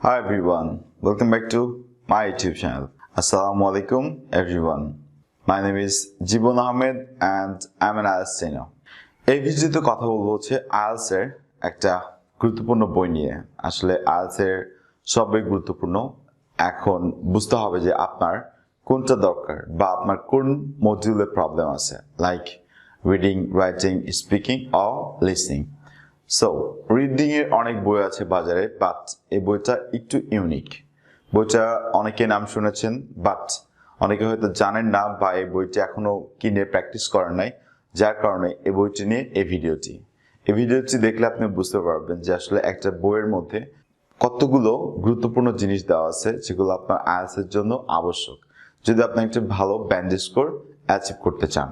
Hi everyone, welcome back to my YouTube channel. Assalamu alaikum everyone. My name is Jibon Ahmed and I'm an IELTS trainer. এই ভিডিওতে কথা বলবো হচ্ছে IELTS এর একটা গুরুত্বপূর্ণ বই নিয়ে। আসলে IELTS এর সবই গুরুত্বপূর্ণ। এখন বুঝতে হবে যে আপনার কোনটা দরকার বা আপনার কোন মডিউলে প্রবলেম আছে, like reading, writing, speaking or listening. So reading এর অনেক বই আছে বাজারে, বাট এই বইটা একটু ইউনিক। বইটা অনেকে নাম শুনেছেন, বাট অনেকে হয়তো জানেন না বা এই বইটি এখনো কিনে প্র্যাকটিস করেন নাই, যার কারণে এই বইটি নিয়ে এই ভিডিওটি দেখলে আপনি বুঝতে পারবেন যে আসলে একটা বইয়ের মধ্যে কতগুলো গুরুত্বপূর্ণ জিনিস দেওয়া আছে যেগুলো আপনার IELTS এর জন্য আবশ্যক যদি আপনি একটা ভালো ব্যান্ড স্কোর অ্যাচিভ করতে চান।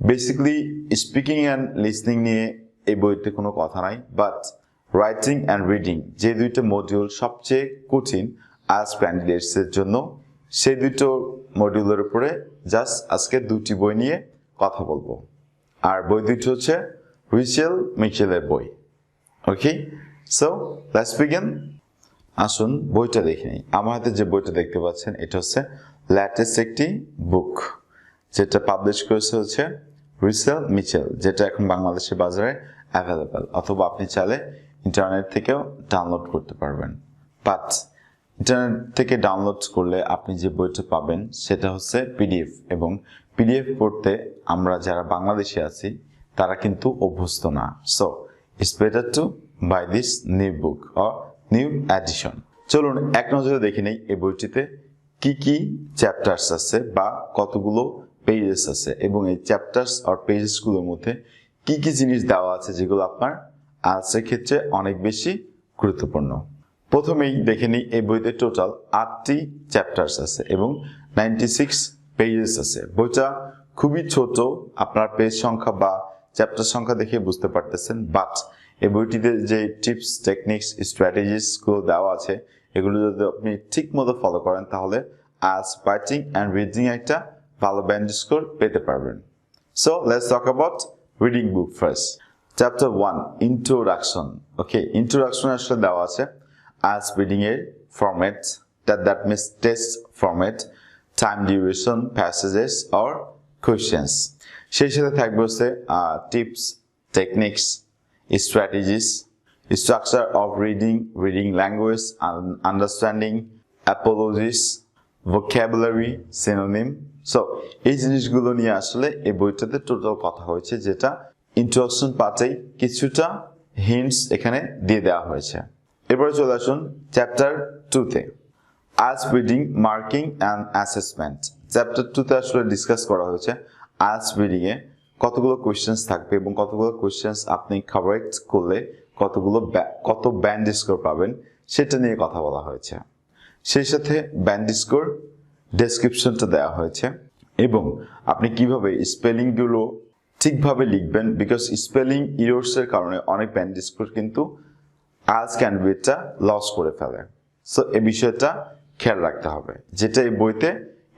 বেসিক্যালি স্পিকিং অ্যান্ড লিসনিং নিয়ে এই বইতে কোনো কথা নাই, বাট রাইটিং অ্যান্ড রিডিং যে দুইটা মডিউল সবচেয়ে কঠিন IELTS ক্যান্ডিডেটস এর জন্য, সেই দুটো মডিউলের উপরে জাস্ট আজকে দুটি বই নিয়ে কথা বলবো। আর বই দুটি হচ্ছে রিচেল মিচেলের বই। ওকে, সো লেটস বিগিন। আসুন বইটা দেখে নিই। আমার হাতে যে বইটা দেখতে পাচ্ছেন এটা হচ্ছে লেটেস্ট একটি বুক, যেটা পাবলিশ করেছে হচ্ছে রিচেল মিচেল, যেটা এখন বাংলাদেশের বাজারে অ্যাভেলেবেল, অথবা আপনি চাইলে ইন্টারনেট থেকেও ডাউনলোড করতে পারবেন। বাট ইন্টারনেট থেকে ডাউনলোড করলে আপনি যে বইটা পাবেন সেটা হচ্ছে পিডিএফ, এবং পিডিএফ পড়তে আমরা যারা বাংলাদেশে আছি তারা কিন্তু অভ্যস্ত না। So it's better to buy this new book or new edition. চলুন এক নজরে দেখে নেই এই বইটিতে কি কি চ্যাপ্টার্স আছে বা কতগুলো পেজেস আছে, এবং এই চ্যাপ্টার্স আর পেজেসগুলোর মধ্যে কি কি জিনিস দেওয়া আছে যেগুলো আপনার IELTS এর ক্ষেত্রে অনেক বেশি গুরুত্বপূর্ণ। প্রথমেই দেখে নিই এই বইতে টোটাল 8টি চ্যাপ্টার্স আছে এবং 96 পেজেস আছে। বইটা খুবই ছোট, আপনার পেজ সংখ্যা বা চ্যাপ্টার সংখ্যা দেখে বুঝতে পারতেছেন, বাট এই বইটিতে যে টিপস, টেকনিক্স, স্ট্র্যাটেজিসগুলো দেওয়া আছে এগুলো যদি আপনি ঠিক মতো ফলো করেন তাহলে IELTS রাইটিং অ্যান্ড রিডিং একটা ভালো ব্যান্ড স্কোর পেতে পারবেন। So let's talk about reading book first. Chapter 1 introduction. Okay, introduction আসলে দেওয়া আছে IELTS রিডিং এর format, that means test format, time duration, passages or questions. সেই সাথে থাকবে হচ্ছে tips, techniques, strategies, structure of reading language and understanding, apologies, vocabulary, synonym. So এই জিনিসগুলো নিয়ে আসলে এই বইটাতে টোটাল কথা হয়েছে, যেটা ইন্ট্রোডাকশন পার্টেই কিছুটা হিন্টস এখানে দিয়ে দেওয়া হয়েছে। এরপরে চলে আসুন চ্যাপ্টার 2তে, IELTS reading, marking and assessment. Chapter 2তে আসলে ডিসকাস করা হয়েছে IELTS রিডিং এ কতগুলো কোয়েশ্চেন্স থাকবে এবং কতগুলো কোয়েশ্চেন্স আপনি কারেক্ট করলে কত ব্যান্ড স্কোর পাবেন সেটা নিয়ে কথা বলা হয়েছে। সেই সাথে ব্যান্ড স্কোর ডেসক্রিপশনটা দেওয়া হয়েছে এবং আপনি কিভাবে স্পেলিংগুলো ঠিকভাবে লিখবেন, বিকজ স্পেলিং ইরর্সের কারণে অনেক ব্যান্ড স্কোর কিন্তু IELTS ক্যান্ডিডেটটা লস করে ফেলে। সো এই বিষয়টা খেয়াল রাখতে হবে, যেটা এই বইতে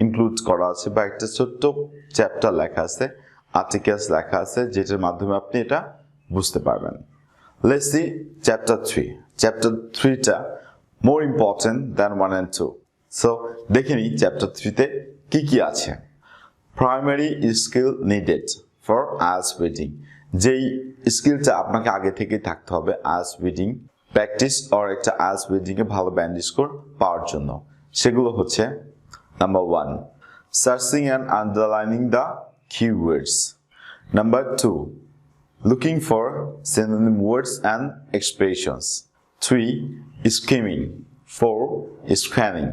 ইনক্লুড করা আছে, বা একটা ছোট্ট চ্যাপ্টার লেখা আছে, আর্টিকেলস লেখা আছে, যেটার মাধ্যমে আপনি এটা বুঝতে পারবেন। Let's see chapter 3. Chapter 3টা more important than 1 and 2. So দেখে নিই chapter 3তে কি কি আছে। Primary skill needed for IELTS reading. যেই স্কিলটা আপনাকে আগে থেকে থাকতে হবে IELTS reading প্র্যাকটিস or একটা IELTS reading এ ভালো ব্যান্ড স্কোর পাওয়ার জন্য, সেগুলো হচ্ছে number 1, searching and underlining the keywords. Number 2, looking for synonym words and expressions. 3, skimming. 4, scanning.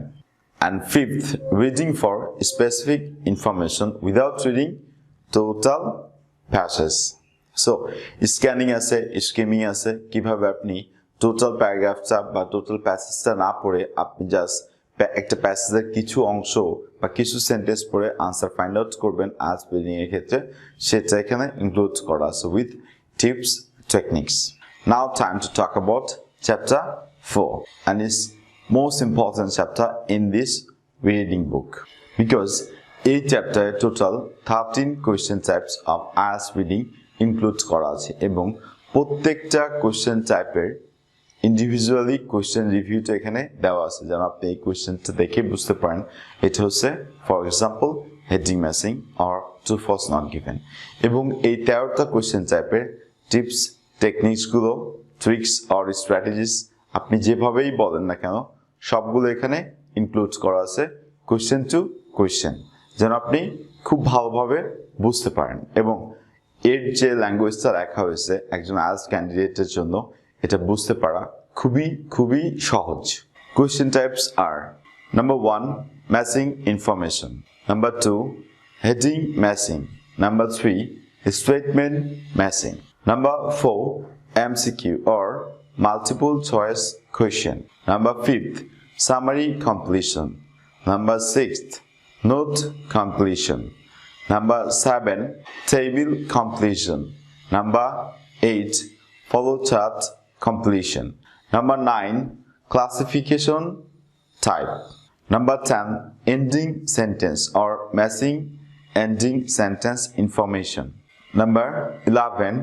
And 5th, reading for specific information without reading total passages. So, scanning আছে, skimming আছে, কিভাবে আপনি total প্যারাগ্রাফটা বা total প্যাসেজটা না পড়ে আপনি জাস্ট একটা প্যাসেজের কিছু অংশ বা কিছু সেন্টেন্স পড়ে আনসার ফাইন্ড আউট করবেন IELTS রিডিং এর ক্ষেত্রে, সেটা এখানে ইনক্লুড করা আছে with tips, techniques. Now time to talk about chapter 4, and it's most important chapter in this reading book, because এই chapter total 13 question types of IELTS reading include করা আছে, এবং প্রত্যেকটা question type এর ইন্ডিভিজুয়ালি কোয়েশ্চেন রিভিউটা এখানে দেওয়া আছে, যেন আপনি এই কোয়েশ্চেনটা দেখে বুঝতে পারেন এটা হচ্ছে for example heading matching or true false not given. এবং এই 13টা কোয়েশ্চেন টাইপের টিপস, টেকনিক্সগুলো, ট্রিক্স অর স্ট্র্যাটেজিস আপনি যেভাবেই বলেন না কেন সবগুলো এখানে ইনক্লুড করা আছে কোয়েশ্চেন টু কোয়েশ্চেন, যেন আপনি খুব ভালোভাবে বুঝতে পারেন। এবং এর যে ল্যাঙ্গুয়েজটা লেখা হয়েছে একজন আইএলটিএস ক্যান্ডিডেটের জন্য এটা বুঝতে পারা খুবই সহজ। কোয়েশ্চেন টাইপস আর number 1 matching information, number 2 heading matching, number 3 statement matching, number 4 MCQ or multiple choice question, number 5th summary completion, number 6th note completion, number 7 table completion, number 8 follow chart completion, number 9 classification type, number 10 ending sentence or matching ending sentence information, number 11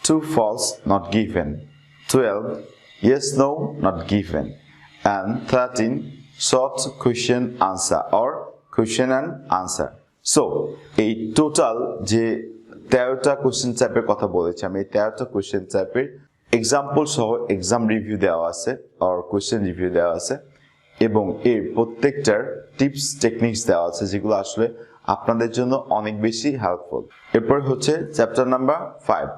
true false not given, 12 yes no not given, and 13 short question answer or question and answer. So এই total যে 13টা question টাইপের কথা বলেছি আমি, এই 13টা question টাইপের example সহ exam review দেওয়া আছে আর কোশ্চেন রিভিউ দেওয়া আছে, এবং এর প্রত্যেকটার টিপস টেকনিক্স দেওয়া আছে যেগুলো আসলে আপনাদের জন্য অনেক বেশি হেল্পফুল। এরপর হচ্ছে chapter number 5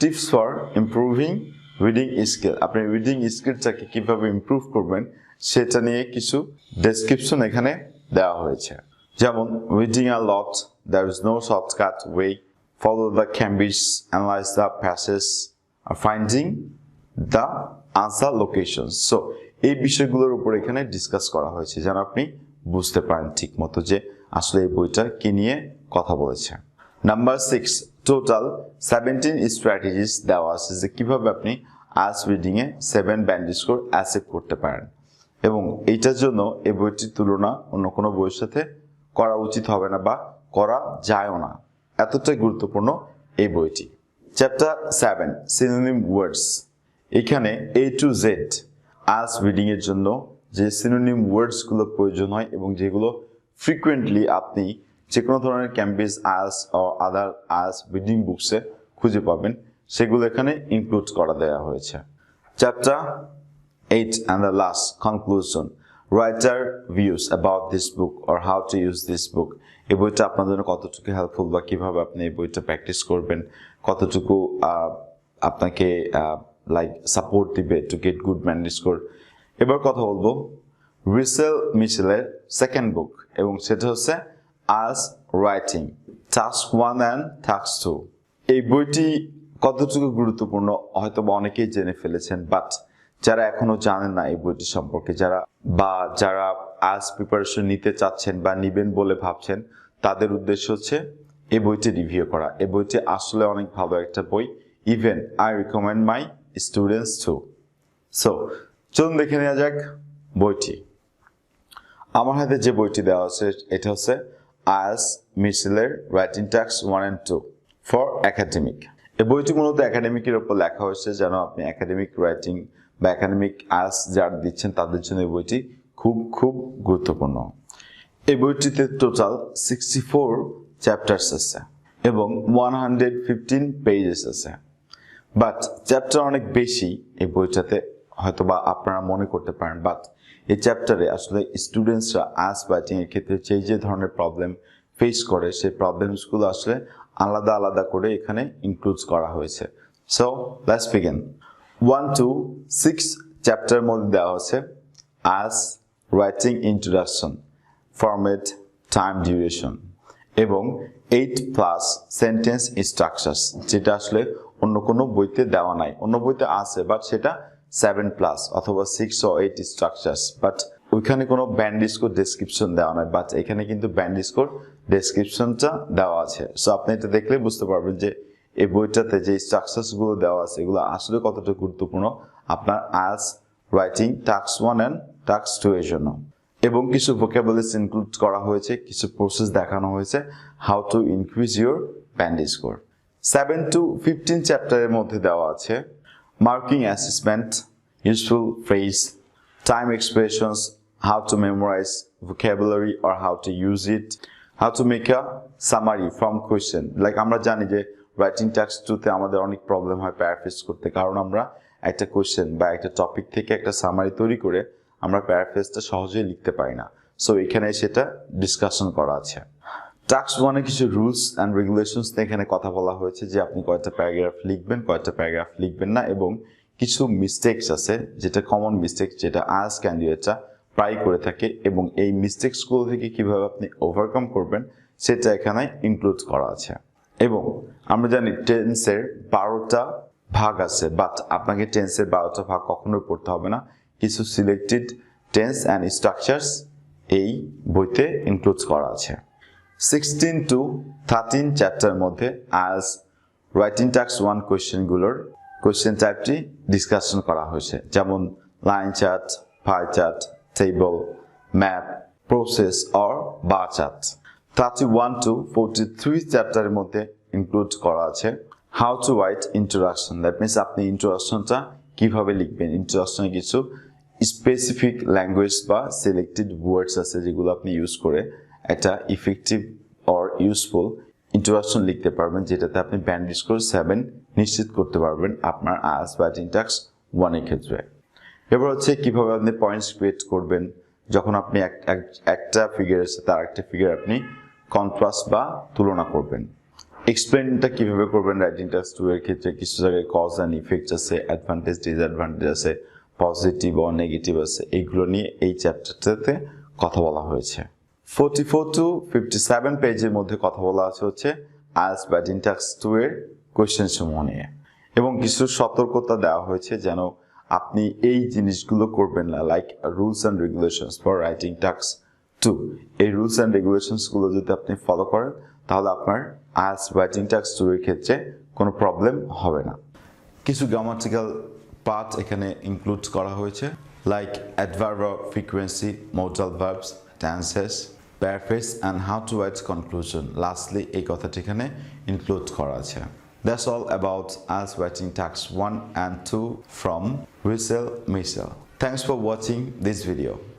tips for improving reading skill. আপনি রিডিং স্কিলটাকে কিভাবে ইমপ্রুভ করবেন সেটা নিয়ে কিছু ডেসক্রিপশন এখানে দেওয়া হয়েছে, যেমন reading a lot, there is no shortcut way, follow the ক্যাম্বিস, analyse the passage, finding the answer location. So এই বিষয়গুলোর উপর এখানে ডিসকাস করা হয়েছে যেন আপনি বুঝতে পারেন ঠিক মতো যে আসলে এই বইটা কি নিয়ে কথা বলেছে। নাম্বার 6 টোটাল 17 স্ট্র্যাটেজিস দেওয়া আছে যে কিভাবে আপনি IELTS reading a 7 band score achieve করতে পারেন, এবং এইটার জন্য এই বইটির তুলনা অন্য কোনো বইয়ের সাথে করা উচিত হবে না বা করা যায়ও না, এতটাই গুরুত্বপূর্ণ এই বইটি। চ্যাপ্টার 7 সিনোনিম ওয়ার্ডস, এখানে A to Z IELTS reading এর জন্য যে সিনোনিম ওয়ার্ডসগুলো প্রয়োজন হয় এবং যেগুলো ফ্রিকুয়েন্টলি আপনি যে কোনো ধরনের ক্যাম্বিস আইএলটিএস ও আদার আইএলটিএস রিডিং বুকসে খুঁজে পাবেন সেগুলো এখানে ইনক্লুড করা দেওয়া হয়েছে। Chapter 8 and the last conclusion, writer views about this book or how to use this book। এই বইটা আপনাদের জন্য কতটুকু হেল্পফুল বা কিভাবে আপনি এই বইটা প্র্যাকটিস করবেন, কতটুকু আপনাকে লাইক সাপোর্ট দিবে to get good band score. এবার কথা বলবো রিসেল মিচেলের সেকেন্ড বুক, এবং সেটা হচ্ছে IELTS writing task 1 and task 2। এই বইটি কতটুকু গুরুত্বপূর্ণ হয়তো বা অনেকেই জেনে ফেলেছেন, বাট যারা এখনো জানেন না এই বইটি সম্পর্কে, যারা আইএলটিএস প্রিপারেশন নিতে চাচ্ছেন বা নিবেন বলে ভাবছেন, তাদের উদ্দেশ্য হচ্ছে এই বইটি রিভিউ করা। এই বইটি আসলে অনেক ভালো একটা বই, even I recommend my students to. So চলুন দেখে নেওয়া যাক বইটি। আমার হাতে যে বইটি দেওয়া আছে এটা হচ্ছে আইএলটিএস মিচেলের writing task 1 and 2 for academic. এই বইটি মূলত একাডেমিকের উপর লেখা হয়েছে, যেন আপনি একাডেমিক রাইটিং বা একাডেমিক আইএলটিএস যারা দিচ্ছেন তাদের জন্য এই বইটি খুব গুরুত্বপূর্ণ। এই বইটিতে টোটাল 64 চ্যাপ্টার্স আছে এবং 115 পেজেস আছে, বাট চ্যাপ্টার অনেক বেশি এই বইটাতে হয়তো বা আপনারা মনে করতে পারেন, বাট এই চ্যাপ্টারে আসলে স্টুডেন্টসরা আইএলটিএস রাইটিং এর ক্ষেত্রে যে ধরনের প্রবলেম ফেস করে সেই প্রবলেমসগুলো আসলে আলাদা করে এখানে ইনক্লুড করা হয়েছে। So let's begin. 1 to 6 চ্যাপ্টারের মধ্যে দেওয়া হচ্ছে IELTS writing introduction, format, time duration, এবং 8+ সেন্টেন্স স্ট্রাকচারস, যেটা আসলে অন্য কোনো বইতে দেওয়া নাই। অন্য বইতে আছে বাট সেটা 7+ অথবা 6 or 8 স্ট্রাকচারস, বাট ওইখানে কোনো ব্যান্ড স্কোর ডেসক্রিপশন দেওয়া নাই, বাট এখানে কিন্তু ব্যান্ড স্কোর ডেসক্রিপশনটা দেওয়া আছে। সো আপনি এটা দেখলে বুঝতে পারবেন যে এই বইটাতে যে স্ট্রাকচারসগুলো দেওয়া আছে এগুলো আসলে কতটা গুরুত্বপূর্ণ আপনার IELTS writing task 1 and task 2 এর জন্য। এবং কিছু ভোকাবুলারিজ ইনক্লুড করা হয়েছে, কিছু প্রসেস দেখানো হয়েছে how to increase your band score. 7 to 15 চ্যাপ্টারের মধ্যে দেওয়া আছে marking assessment, useful phrase, time expressions, how to memorize vocabulary or how to use it, how to make a summary from question. Like আমরা জানি যে writing task 2 তে আমাদের অনেক প্রবলেম হয় প্যারাফ্রেজ করতে, কারণ আমরা একটা কোশ্চেন বা একটা টপিক থেকে একটা সামারি তৈরি করে আমরা প্যারাফ্রেজটা সহজেই লিখতে পারি না। সো এখানে সেটা ডিসকাশন করা আছে। টাস্ক 1 এ কিছু রুলস অ্যান্ড রেগুলেশনস এখানে কথা বলা হয়েছে যে আপনি কয়টা প্যারাগ্রাফ লিখবেন, কয়টা প্যারাগ্রাফ লিখবেন না, এবং কিছু মিস্টেকস আছে যেটা কমন মিস্টেক, যেটা আইএলটিএস ক্যান্ডিডেটরা প্রায় করে থাকে, এবং এই মিস্টেকসগুলো থেকে কিভাবে আপনি ওভারকাম করবেন সেটা এখানে ইনক্লুড করা আছে। এবং আমরা জানি টেন্সের 12টা ভাগ আছে, বাট আপনাকে টেন্সের 12টা ভাগ কখনোই পড়তে হবে না। কিছু সিলেক্টেড টেন্স অ্যান্ড স্ট্রাকচারস এই বইতে ইনক্লুড করা আছে। 16 to 13 চ্যাপ্টারের মধ্যে আইএলটিএস রাইটিং টাস্ক 1 কোয়েশ্চেনগুলোর কোয়েশ্চেন টাইপটি ডিসকাশন করা হয়েছে, যেমন line chart, pie chart, table, map, process or bar chart. 31 to 43 চ্যাপ্টারের মধ্যে ইনক্লুড করা আছে how to write introduction. That means আপনি ইন্ট্রোডাকশনটা কিভাবে লিখবেন। ইন্ট্রোডাকশনে কিছু স্পেসিফিক ল্যাঙ্গুয়েজ বা সিলেক্টেড ওয়ার্ডস আছে যেগুলো আপনি ইউজ করে একটা ইফেক্টিভ অর ইউজফুল ইন্ট্রোডাকশন লিখতে পারবেন, যেটাতে আপনি ব্যান্ড স্কোর 7 নিশ্চিত করতে পারবেন আপনার আইএলটিএস রাইটিং টাস্ক 1 এর ক্ষেত্রে। এবার হচ্ছে কিভাবে আপনি পয়েন্টস ক্রিয়েট করবেন যখন আপনি একটা ফিগারের সাথে আরেকটা ফিগার আপনি কন্ট্রাস্ট বা তুলনা করবেন। এক্সপ্লেনটা কিভাবে করবেন রাইটিং টাস্ক 2 এর ক্ষেত্রে কিছু জায়গায় কজ অ্যান্ড ইফেক্টস আছে, অ্যাডভান্টেজ ডিসঅ্যাডভান্টেজ আছে, পজিটিভ ও নেগেটিভ আছে, এইগুলো নিয়ে এই চ্যাপ্টারটাতে কথা বলা হয়েছে। 44 to 57 পেজের মধ্যে কথা বলা আছে হচ্ছে আইএলটিএস রাইটিং টাস্ক 2 এর কোয়েশ্চেন সমূহ নিয়ে, এবং কিছু সতর্কতা দেওয়া হয়েছে যেন আপনি এই জিনিসগুলো করবেন না, like rules and regulations for writing task 2। এই রুলস অ্যান্ড রেগুলেশনসগুলো যদি আপনি ফলো করেন তাহলে আপনার আইএলটিএস রাইটিং টাস্ক 2 এর ক্ষেত্রে কোনো প্রবলেম হবে না। কিছু গ্রামাটিক্যাল পার্ট এখানে ইনক্লুড করা হয়েছে, like adverb of frequency, modal verbs, tenses, paraphrase and how to right conclusion. Lastly এই কথাটি এখানে ইনক্লুড করা আছে। That's all about IELTS writing tasks 1 and 2 from Whistle Missile. Thanks for watching this video.